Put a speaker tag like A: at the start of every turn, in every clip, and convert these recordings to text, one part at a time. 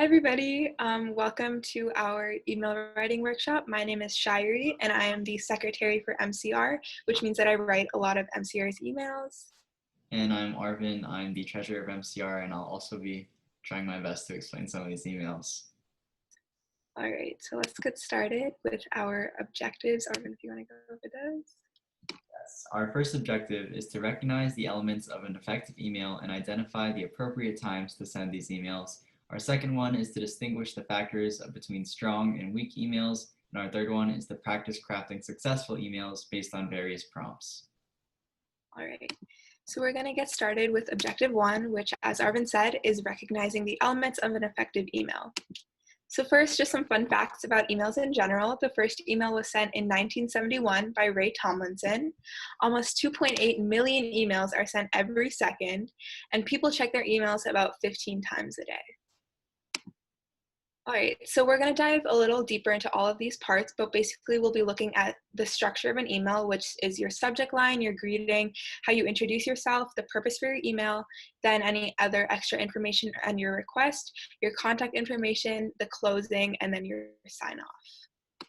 A: everybody. Welcome to our email writing workshop. My name is Shirey and I am the secretary for MCR, which means that I write a lot of MCR's emails.
B: And I'm Arvin. I'm the treasurer of MCR, and I'll also be trying my best to explain some of these emails.
A: All right, so let's get started with our objectives. Arvin, if you want to go over those.
B: Yes. Our first objective is to recognize the elements of an effective email and identify the appropriate times to send these emails. Our second one is to distinguish the factors between strong and weak emails. And our third one is to practice crafting successful emails based on various prompts.
A: All right, so we're going to get started with objective one, which, as Arvin said, is recognizing the elements of an effective email. So first, just some fun facts about emails in general. The first email was sent in 1971 by Ray Tomlinson. Almost 2.8 million emails are sent every second, and people check their emails about 15 times a day. All right, so we're going to dive a little deeper into all of these parts, but basically we'll be looking at the structure of an email, which is your subject line, your greeting, how you introduce yourself, the purpose for your email, then any other extra information on your request, your contact information, the closing, and then your sign off.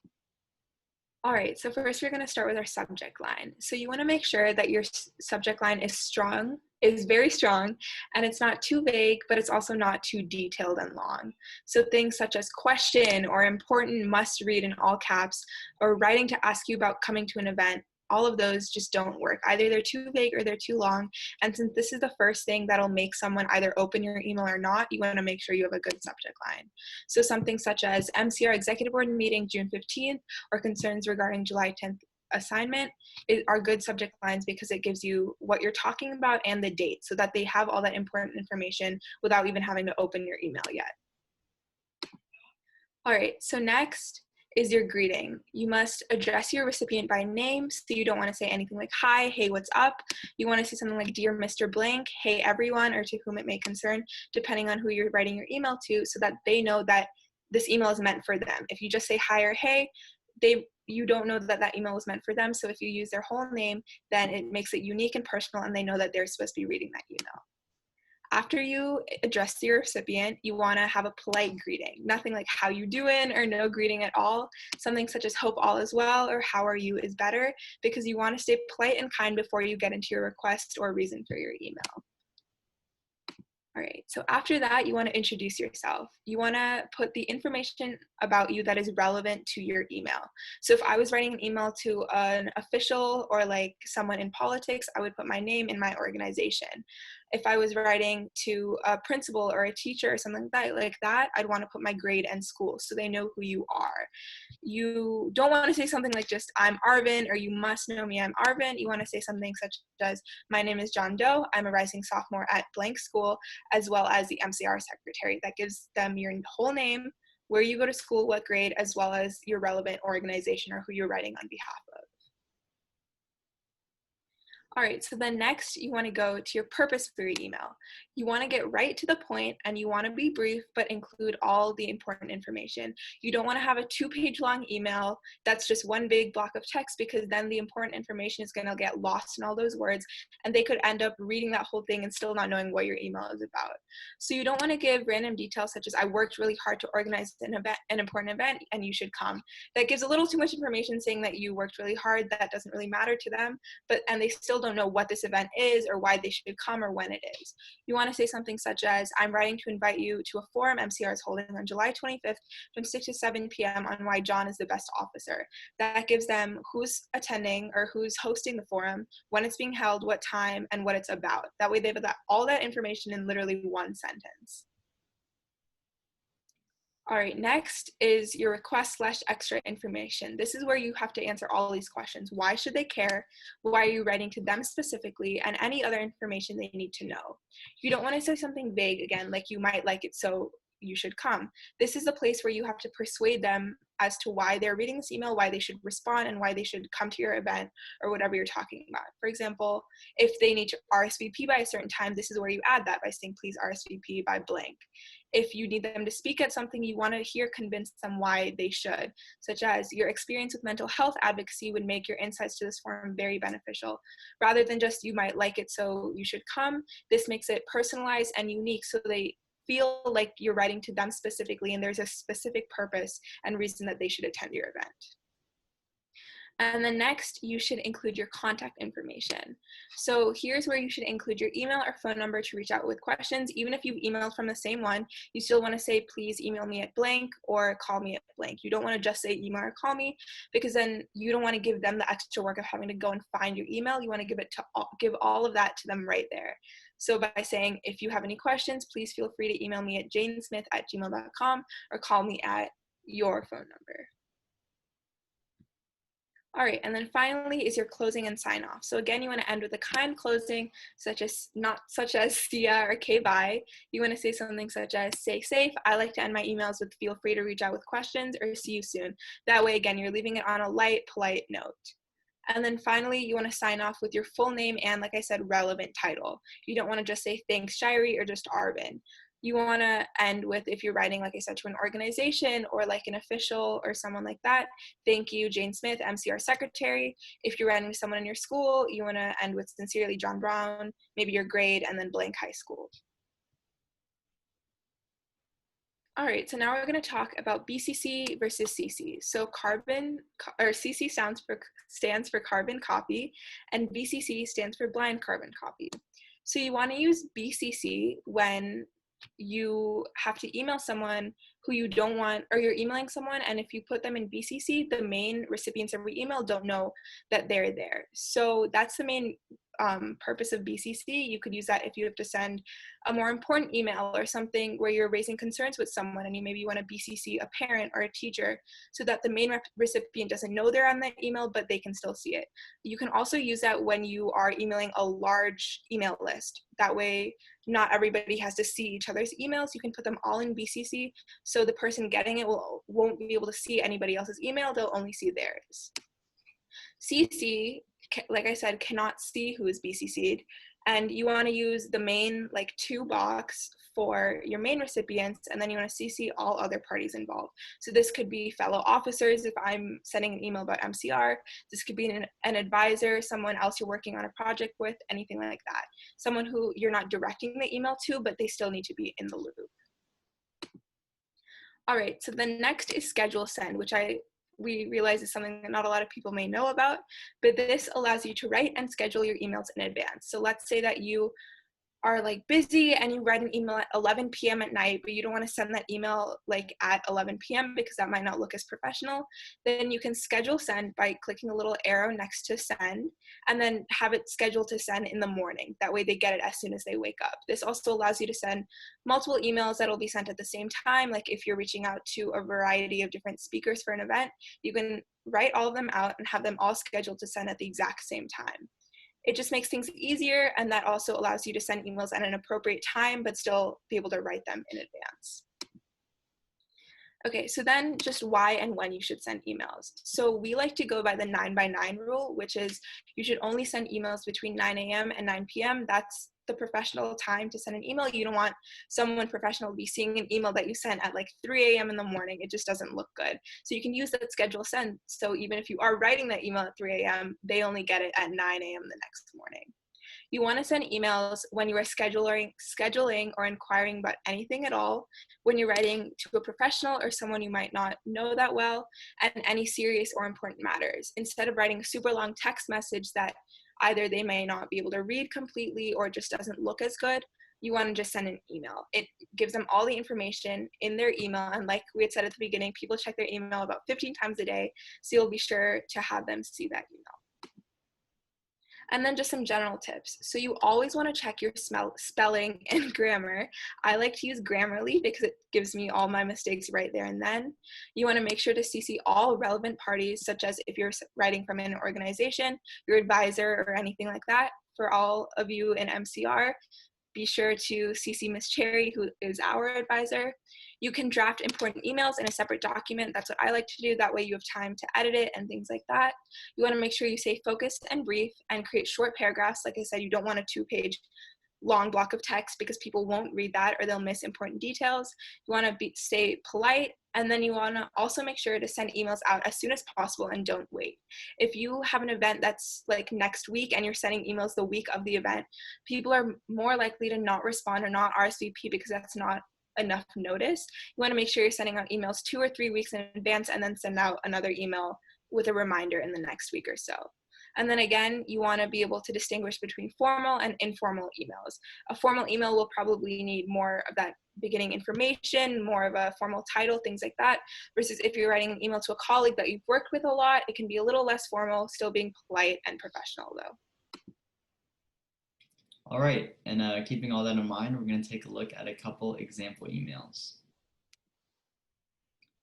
A: All right, so first we're going to start with our subject line. So you want to make sure that your subject line is very strong, and it's not too vague, but it's also not too detailed and long. So things such as question or important must read in all caps, or writing to ask you about coming to an event, all of those just don't work. Either they're too vague or they're too long. And since this is the first thing that'll make someone either open your email or not, you want to make sure you have a good subject line. So something such as MCR Executive Board meeting June 15th, or concerns regarding July 10th assignment are good subject lines because it gives you what you're talking about and the date so that they have all that important information without even having to open your email yet. All right, so next is your greeting. You must address your recipient by name, so you don't want to say anything like, hi, hey, what's up? You want to say something like, dear Mr. Blank, hey, everyone, or to whom it may concern, depending on who you're writing your email to, so that they know that this email is meant for them. If you just say hi or hey, you don't know that that email was meant for them. So if you use their whole name, then it makes it unique and personal, and they know that they're supposed to be reading that email. After you address your recipient, you want to have a polite greeting. Nothing like how you doing or no greeting at all. Something such as hope all is well or how are you is better, because you want to stay polite and kind before you get into your request or reason for your email. All right, so after that, you want to introduce yourself. You want to put the information about you that is relevant to your email. So if I was writing an email to an official or like someone in politics, I would put my name and my organization. If I was writing to a principal or a teacher or something like that, I'd want to put my grade and school so they know who you are. You don't want to say something like just, I'm Arvin, or you must know me, I'm Arvin. You want to say something such as, my name is John Doe, I'm a rising sophomore at blank school, as well as the MCR secretary. That gives them your whole name, where you go to school, what grade, as well as your relevant organization or who you're writing on behalf of. All right, so then next you want to go to your purpose for your email. You want to get right to the point and you want to be brief, but include all the important information. You don't want to have a 2-page long email that's just one big block of text, because then the important information is going to get lost in all those words, and they could end up reading that whole thing and still not knowing what your email is about. So you don't want to give random details such as, I worked really hard to organize an important event and you should come. That gives a little too much information saying that you worked really hard. That doesn't really matter to them, and they still don't know what this event is or why they should come or when it is. You want to say something such as, I'm writing to invite you to a forum MCR is holding on July 25th from 6 to 7 p.m. on why John is the best officer. That gives them who's attending or who's hosting the forum, when it's being held, what time, and what it's about. That way they have all that information in literally one sentence. All right, next is your request/extra information. This is where you have to answer all these questions. Why should they care? Why are you writing to them specifically? And any other information they need to know. You don't want to say something vague again, like you might like it, so you should come. This is the place where you have to persuade them as to why they're reading this email, why they should respond, and why they should come to your event or whatever you're talking about. For example, if they need to RSVP by a certain time, this is where you add that by saying, please RSVP by blank. If you need them to speak at something, you want to convince them why they should, such as, your experience with mental health advocacy would make your insights to this forum very beneficial. Rather than just, you might like it, so you should come, this makes it personalized and unique, so they feel like you're writing to them specifically and there's a specific purpose and reason that they should attend your event. And then next, you should include your contact information. So here's where you should include your email or phone number to reach out with questions. Even if you've emailed from the same one, you still want to say, please email me at blank or call me at blank. You don't want to just say email or call me, because then you don't want to give them the extra work of having to go and find your email. You want to give all of that to them right there. So by saying, if you have any questions, please feel free to email me at janesmith@gmail.com or call me at your phone number. All right, and then finally is your closing and sign off. So again, you want to end with a kind closing, not such as see ya or okay bye. You want to say something such as stay safe. I like to end my emails with feel free to reach out with questions or see you soon. That way, again, you're leaving it on a light, polite note. And then finally, you want to sign off with your full name and, like I said, relevant title. You don't want to just say thanks, Shirey, or just Arvin. You want to end with, if you're writing, like I said, to an organization or like an official or someone like that, thank you, Jane Smith, MCR Secretary. If you're writing to someone in your school, you want to end with sincerely, John Brown, maybe your grade, and then blank high school. All right, so now we're going to talk about BCC versus CC. So CC stands for carbon copy, and BCC stands for blind carbon copy. So you want to use BCC when you have to email someone who you don't want, or you're emailing someone, and if you put them in BCC, the main recipients of your email don't know that they're there. So that's the main purpose of BCC. You could use that if you have to send a more important email or something where you're raising concerns with someone and maybe you want to BCC a parent or a teacher so that the main recipient doesn't know they're on that email, but they can still see it. You can also use that when you are emailing a large email list. That way, not everybody has to see each other's emails. You can put them all in BCC, so the person getting it won't be able to see anybody else's email. They'll only see theirs. CC, like I said, cannot see who is BCC'd, and you want to use the main to box for your main recipients, and then you want to CC all other parties involved. So this could be fellow officers if I'm sending an email about MCR. This could be an advisor, someone else you're working on a project with, anything like that. Someone who you're not directing the email to, but they still need to be in the loop. All right, so the next is schedule send, which we realize is something that not a lot of people may know about, but this allows you to write and schedule your emails in advance. So let's say that you are busy and you write an email at 11 p.m. at night, but you don't want to send that email at 11 p.m. because that might not look as professional. Then you can schedule send by clicking a little arrow next to send and then have it scheduled to send in the morning. That way they get it as soon as they wake up. This also allows you to send multiple emails that will be sent at the same time. Like if you're reaching out to a variety of different speakers for an event, you can write all of them out and have them all scheduled to send at the exact same time. It just makes things easier, and that also allows you to send emails at an appropriate time, but still be able to write them in advance. Okay, so then just why and when you should send emails. So we like to go by the 9x9 rule, which is you should only send emails between 9 a.m. and 9 p.m. That's the professional time to send an email. You don't want someone professional to be seeing an email that you sent at 3 a.m. in the morning. It just doesn't look good. So you can use that schedule send. So even if you are writing that email at 3 a.m., they only get it at 9 a.m. the next morning. You want to send emails when you are scheduling or inquiring about anything at all, when you're writing to a professional or someone you might not know that well, and any serious or important matters. Instead of writing a super long text message that either they may not be able to read completely or just doesn't look as good, you want to just send an email. It gives them all the information in their email. And like we had said at the beginning, people check their email about 15 times a day. So you'll be sure to have them see that email. And then just some general tips. So you always want to check your spelling and grammar. I like to use Grammarly because it gives me all my mistakes right there and then. You want to make sure to CC all relevant parties, such as if you're writing from an organization, your advisor, or anything like that. For all of you in MCR, be sure to CC Ms. Cherry, who is our advisor. You can draft important emails in a separate document. That's what I like to do. That way you have time to edit it and things like that. You want to make sure you stay focused and brief and create short paragraphs. Like I said, you don't want a 2-page long block of text because people won't read that or they'll miss important details. You want to stay polite, and then you want to also make sure to send emails out as soon as possible and don't wait. If you have an event that's next week and you're sending emails the week of the event, people are more likely to not respond or not RSVP because that's not enough notice. You want to make sure you're sending out emails 2 or 3 weeks in advance, and then send out another email with a reminder in the next week or so. And then again, you want to be able to distinguish between formal and informal emails. A formal email will probably need more of that beginning information, more of a formal title, things like that, versus if you're writing an email to a colleague that you've worked with a lot, it can be a little less formal, still being polite and professional though.
B: All right, and keeping all that in mind, we're going to take a look at a couple example emails.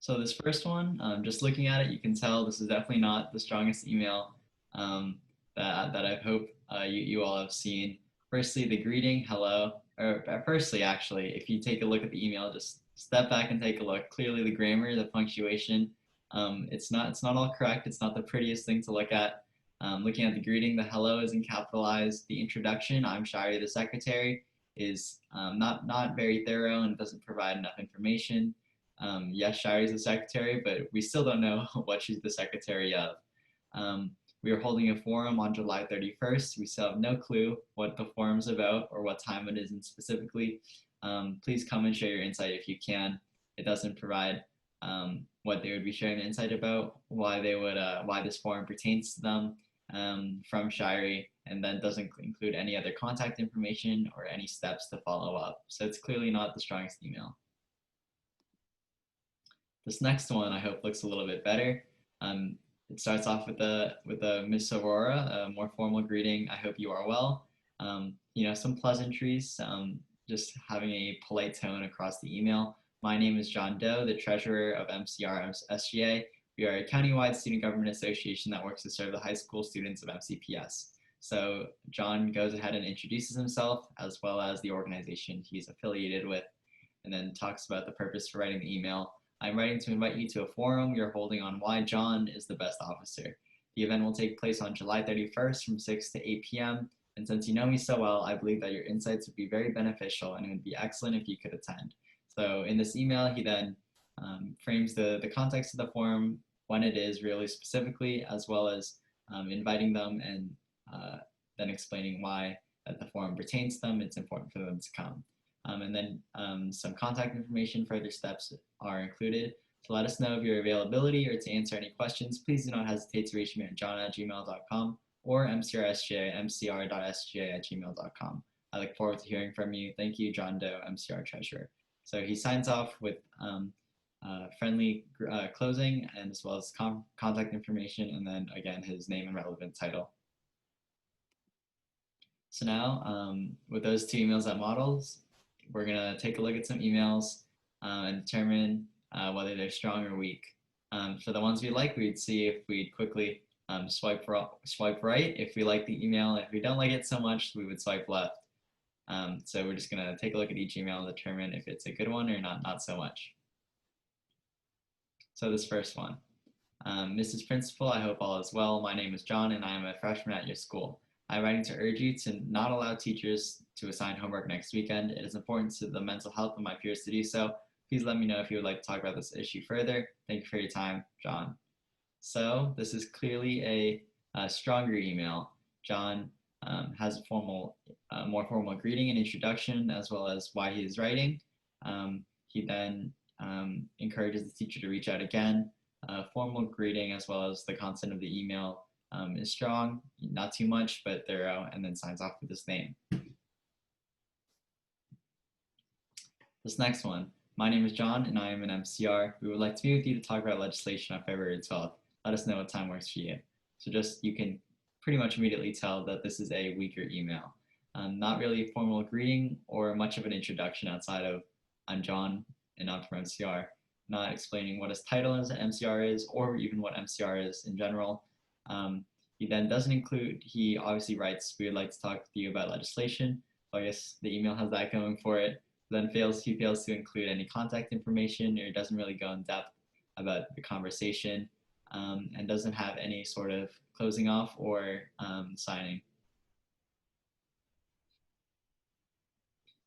B: So this first one, just looking at it, you can tell this is definitely not the strongest email that I hope you all have seen. Firstly, the greeting, hello, or firstly, actually, if you take a look at the email, just step back and take a look. Clearly the grammar, the punctuation, it's not all correct. It's not the prettiest thing to look at. Looking at the greeting, the hello is capitalized. The introduction, I'm Shari, the secretary, is not very thorough and doesn't provide enough information. Yes, Shari's the secretary, but we still don't know what she's the secretary of. We are holding a forum on July 31st. We still have no clue what the forum's about or what time it is specifically. Please come and share your insight if you can. It doesn't provide what they would be sharing the insight about, why this forum pertains to them from Shari, and then doesn't include any other contact information or any steps to follow up. So it's clearly not the strongest email. This next one I hope looks a little bit better. It starts off with a Miss Aurora, a more formal greeting. I hope you are well. Some pleasantries, just having a polite tone across the email. My name is John Doe, the treasurer of MCR SGA. We are a countywide student government association that works to serve the high school students of MCPS. So John goes ahead and introduces himself as well as the organization he's affiliated with, and then talks about the purpose for writing the email. I'm writing to invite you to a forum you're holding on why John is the best officer. The event will take place on July 31st from 6 to 8 p.m. And since you know me so well, I believe that your insights would be very beneficial and it would be excellent if you could attend. So in this email, he then frames the context of the forum, when it is really specifically, as well as inviting them and then explaining why that the forum pertains to them. It's important for them to come. And then some contact information, further steps are included. To let us know of your availability or to answer any questions, please do not hesitate to reach me at john@gmail.com or mcrsga@gmail.com. I look forward to hearing from you. Thank you, John Doe, MCR Treasurer. So he signs off with friendly closing, and as well as contact information, and then again his name and relevant title. So now with those two emails at models, we're gonna take a look at some emails and determine whether they're strong or weak. For the ones we like, we'd see if we'd quickly swipe right if we like the email. If we don't like it so much, we would swipe left. So we're just gonna take a look at each email and determine if it's a good one or not so much. So this first one, Mrs. Principal, I hope all is well. My name is John and I am a freshman at your school. I'm writing to urge you to not allow teachers to assign homework next weekend. It is important to the mental health of my peers to do so. Please let me know if you would like to talk about this issue further. Thank you for your time, John. So this is clearly a stronger email. John has a more formal greeting and introduction, as well as why he is writing. He then encourages the teacher to reach out again. Formal greeting, as well as the content of the email, is strong, not too much, but thorough, and then signs off with his name. This next one, my name is John and I am an MCR. We would like to meet with you to talk about legislation on February 12th. Let us know what time works for you. So you can pretty much immediately tell that this is a weaker email. Not really a formal greeting or much of an introduction outside of I'm John and I'm from MCR. Not explaining what his title as an MCR is or even what MCR is in general. He then doesn't include, he obviously writes, we would like to talk to you about legislation. So I guess the email has that going for it. Then he fails to include any contact information or doesn't really go in depth about the conversation, and doesn't have any sort of closing off or signing.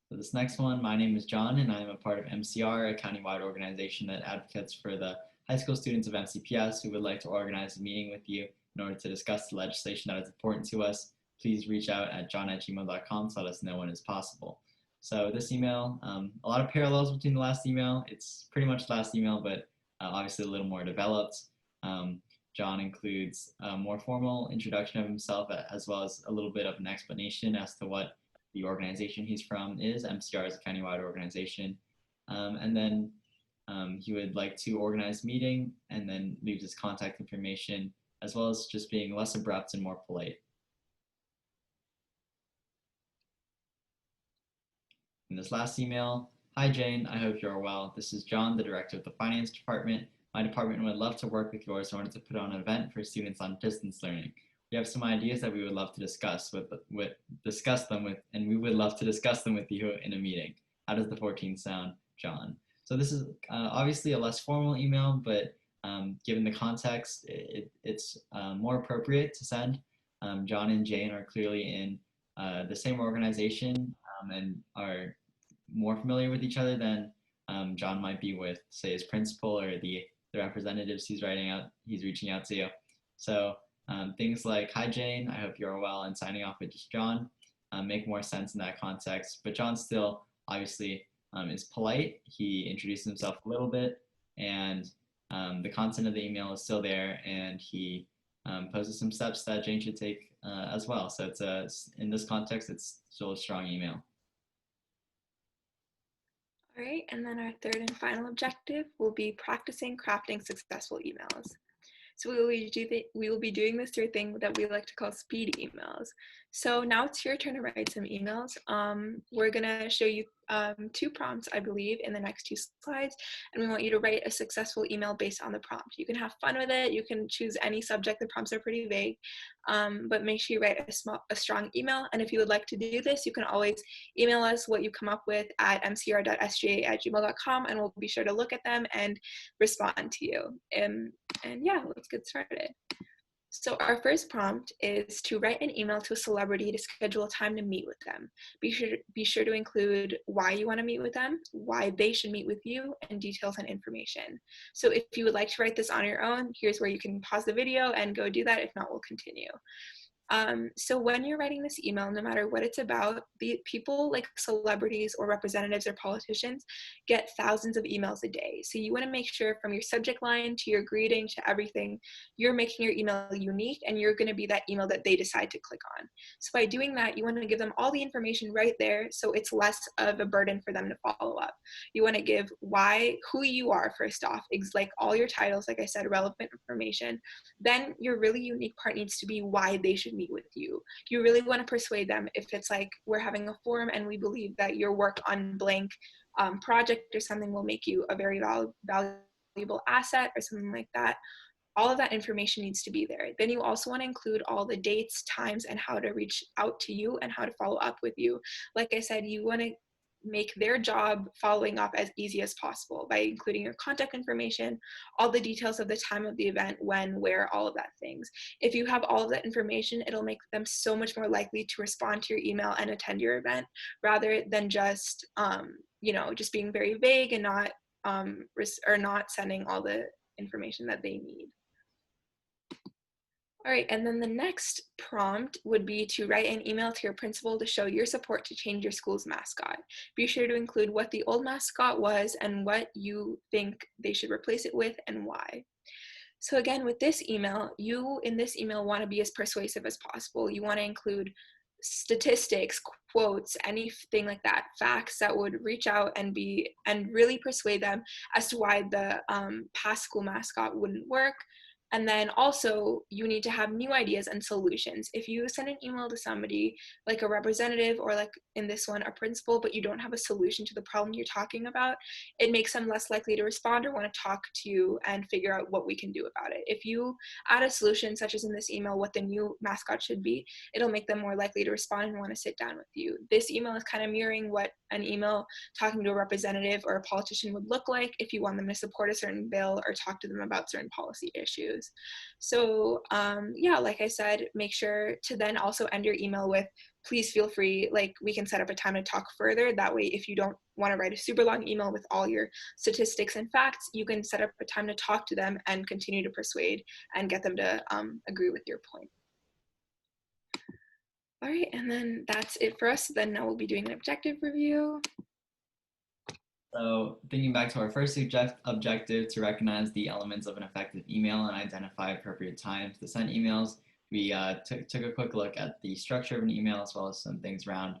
B: So this next one, my name is John and I am a part of MCR, a countywide organization that advocates for the high school students of MCPS who would like to organize a meeting with you in order to discuss the legislation that is important to us. Please reach out at john@gmail.com to let us know when it's possible. So this email, a lot of parallels between the last email. It's pretty much the last email, but obviously a little more developed. John includes a more formal introduction of himself as well as a little bit of an explanation as to what the organization he's from is. MCR is a countywide organization. And then he would like to organize a meeting and then leaves his contact information as well as just being less abrupt and more polite. In this last email, hi Jane, I hope you're well. This is John, the director of the finance department. My department would love to work with yours in order to put on an event for students on distance learning. We have some ideas that we would love to discuss them with, and we would love to discuss them with you in a meeting. How does the 14th sound, John? So this is obviously a less formal email, but given the context, it's more appropriate to send. John and Jane are clearly in the same organization and are more familiar with each other than John might be with, say, his principal or the representatives he's reaching out to. So things like, hi Jane, I hope you're well, and signing off with just John make more sense in that context. But John still obviously is polite. He introduced himself a little bit, and the content of the email is still there, and he poses some steps that Jane should take as well. So in this context, it's still a strong email.
A: All right, and then our third and final objective will be practicing crafting successful emails. So we will be doing this through a thing that we like to call speed emails. So now it's your turn to write some emails. We're gonna show you 2 prompts, I believe, in the next 2 slides, and we want you to write a successful email based on the prompt. You can have fun with it. You can choose any subject. The prompts are pretty vague, but make sure you write a strong email. And if you would like to do this, you can always email us what you come up with at mcr.sga@gmail.com, and we'll be sure to look at them and respond to you. And yeah, let's get started. So our first prompt is to write an email to a celebrity to schedule a time to meet with them. Be sure to include why you want to meet with them, why they should meet with you, and details and information. So if you would like to write this on your own, here's where you can pause the video and go do that. If not, we'll continue. So when you're writing this email, no matter what it's about, the people like celebrities or representatives or politicians get thousands of emails a day. So you want to make sure from your subject line to your greeting to everything, you're making your email unique, and you're going to be that email that they decide to click on. So by doing that, you want to give them all the information right there, so it's less of a burden for them to follow up. You want to give who you are first off, like all your titles, like I said, relevant information. Then your really unique part needs to be why they should meet with you. You really want to persuade them. If it's like, we're having a forum and we believe that your work on blank project or something will make you a very valuable asset or something like that, all of that information needs to be there. Then you also want to include all the dates, times, and how to reach out to you and how to follow up with you. Like I said, you want to make their job following up as easy as possible by including your contact information, all the details of the time of the event, when, where, all of that things. If you have all of that information, it'll make them so much more likely to respond to your email and attend your event, rather than just just being very vague and not sending all the information that they need. All right, and then the next prompt would be to write an email to your principal to show your support to change your school's mascot. Be sure to include what the old mascot was and what you think they should replace it with and why. So again, with this email, you in this email want to be as persuasive as possible. You want to include statistics, quotes, anything like that, facts that would reach out and really persuade them as to why the past school mascot wouldn't work. And then also you need to have new ideas and solutions. If you send an email to somebody like a representative or like in this one, a principal, but you don't have a solution to the problem you're talking about, it makes them less likely to respond or want to talk to you and figure out what we can do about it. If you add a solution, such as in this email, what the new mascot should be, it'll make them more likely to respond and want to sit down with you. This email is kind of mirroring what an email talking to a representative or a politician would look like if you want them to support a certain bill or talk to them about certain policy issues. So yeah, like I said, make sure to then also end your email with, please feel free, like we can set up a time to talk further. That way, if you don't want to write a super long email with all your statistics and facts, you can set up a time to talk to them and continue to persuade and get them to agree with your point. All right, and then that's it for us. Then now we'll be doing an objective review.
B: So thinking back to our first objective to recognize the elements of an effective email and identify appropriate times to send emails, we took a quick look at the structure of an email as well as some things around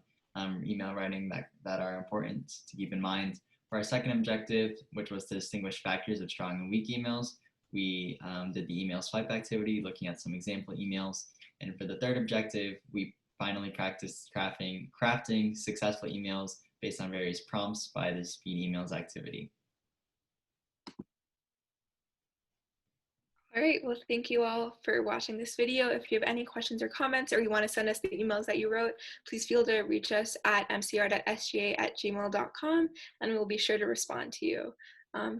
B: email writing that are important to keep in mind. For our second objective, which was to distinguish factors of strong and weak emails, we did the email swipe activity, looking at some example emails. And for the third objective, we finally practiced crafting successful emails based on various prompts by the speed emails activity.
A: All right, well, thank you all for watching this video. If you have any questions or comments, or you want to send us the emails that you wrote, please feel to reach us at mcr.sga@gmail.com, and we'll be sure to respond to you.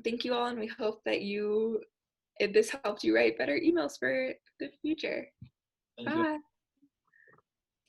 A: Thank you all, and we hope that this helped you write better emails for the future.
B: Thank you.
A: Bye.